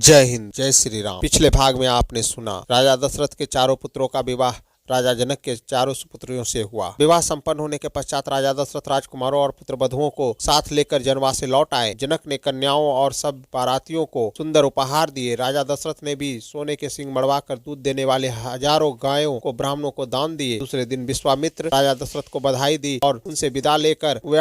जय हिंद, जय श्री राम। पिछले भाग में आपने सुना राजा दशरथ के चारों पुत्रों का विवाह राजा जनक के चारों सुपुत्रियों से हुआ। विवाह संपन्न होने के पश्चात राजा दशरथ राजकुमारों और पुत्र वधुओं को साथ लेकर जनवास से लौट आए। जनक ने कन्याओं और सब बारातियों को सुंदर उपहार दिए। राजा दशरथ ने भी सोने के सिंग मड़वाकर दूध देने वाले हजारों गायों को ब्राह्मणों को दान दिए। दूसरे दिन विश्वामित्र राजा दशरथ को बधाई दी और उनसे विदा लेकर वे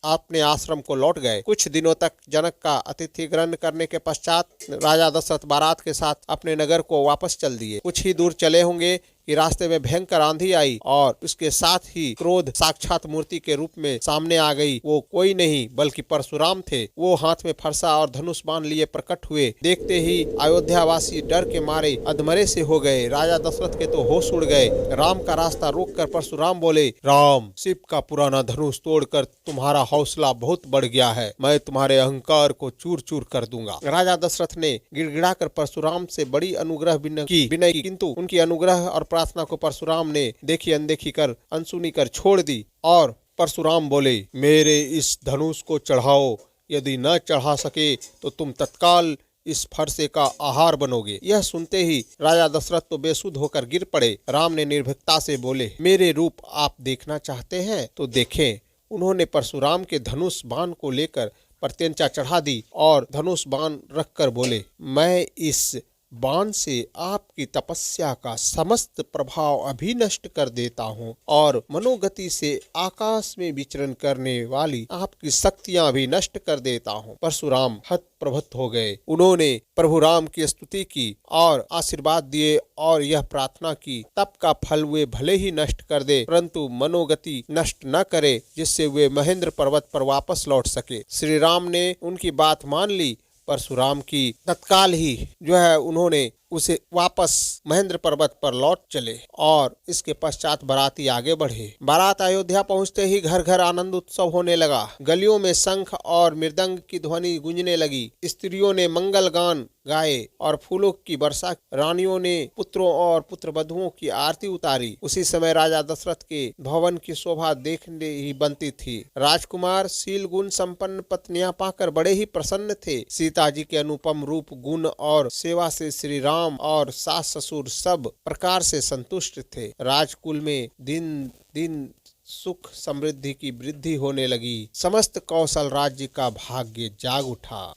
अपने आश्रम को लौट गए। कुछ दिनों तक जनक का अतिथि ग्रहण करने के पश्चात राजा दशरथ बारात के साथ अपने नगर को वापस चल दिए। कुछ ही दूर चले होंगे कि रास्ते में भयंकर आंधी आई और उसके साथ ही क्रोध साक्षात मूर्ति के रूप में सामने आ गई। वो कोई नहीं बल्कि परशुराम थे। वो हाथ में फरसा और धनुष बाण लिए प्रकट हुए। देखते ही अयोध्यावासी डर के मारे अधमरे से हो गए। राजा दशरथ के तो होश उड़ गए। राम का रास्ता रोककर परशुराम बोले, राम, शिव का पुराना धनुष तोड़कर तुम्हारा हौसला बहुत बढ़ गया है। मैं तुम्हारे अहंकार को चूर चूर कर दूंगा। राजा दशरथ ने गिड़गिड़ाकर परशुराम से बड़ी अनुग्रह विनय की, किंतु उनकी अनुग्रह और प्रार्थना को परशुराम ने देखी अनदेखी कर अनसुनी कर छोड़ दी। और परशुराम बोले, मेरे इस धनुष को चढ़ाओ, यदि न चढ़ा सके तो तुम तत्काल इस फरसे का आहार बनोगे। यह सुनते ही राजा दशरथ तो बेसुध होकर गिर पड़े। राम ने निर्भीकता से बोले, मेरे रूप आप देखना चाहते हैं तो देखें। उन्होंने परशुराम के धनुष बाण को लेकर प्रत्यंचा चढ़ा दी और धनुष बाण रखकर बोले, मैं इस बाण से आपकी तपस्या का समस्त प्रभाव अभी नष्ट कर देता हूँ और मनोगति से आकाश में विचरण करने वाली आपकी शक्तियाँ भी नष्ट कर देता हूँ। परशुराम हतप्रभत हो गए। उन्होंने प्रभु राम की स्तुति की और आशीर्वाद दिए और यह प्रार्थना की, तप का फल वे भले ही नष्ट कर दे परंतु मनोगति नष्ट न करे, जिससे वे महेंद्र पर्वत पर वापस लौट सके। श्री राम ने उनकी बात मान ली। परशुराम की तत्काल ही उन्होंने उसे वापस महेंद्र पर्वत पर लौट चले और इसके पश्चात बाराती आगे बढ़े। बारात अयोध्या पहुंचते ही घर घर आनंद उत्सव होने लगा। गलियों में शंख और मृदंग की ध्वनि गूंजने लगी। स्त्रियों ने मंगल गान गाए और फूलों की वर्षा। रानियों ने पुत्रों और पुत्र वधुओं की आरती उतारी। उसी समय राजा दशरथ के भवन की शोभा देखने ही बनती थी। राजकुमार शील गुण संपन्न पत्नियां पाकर बड़े ही प्रसन्न थे। सीता जी के अनुपम रूप, गुण और सेवा से श्री राम और सास ससुर सब प्रकार से संतुष्ट थे। राजकुल में दिन दिन सुख समृद्धि की वृद्धि होने लगी। समस्त कौशल राज्य का भाग्य जाग उठा।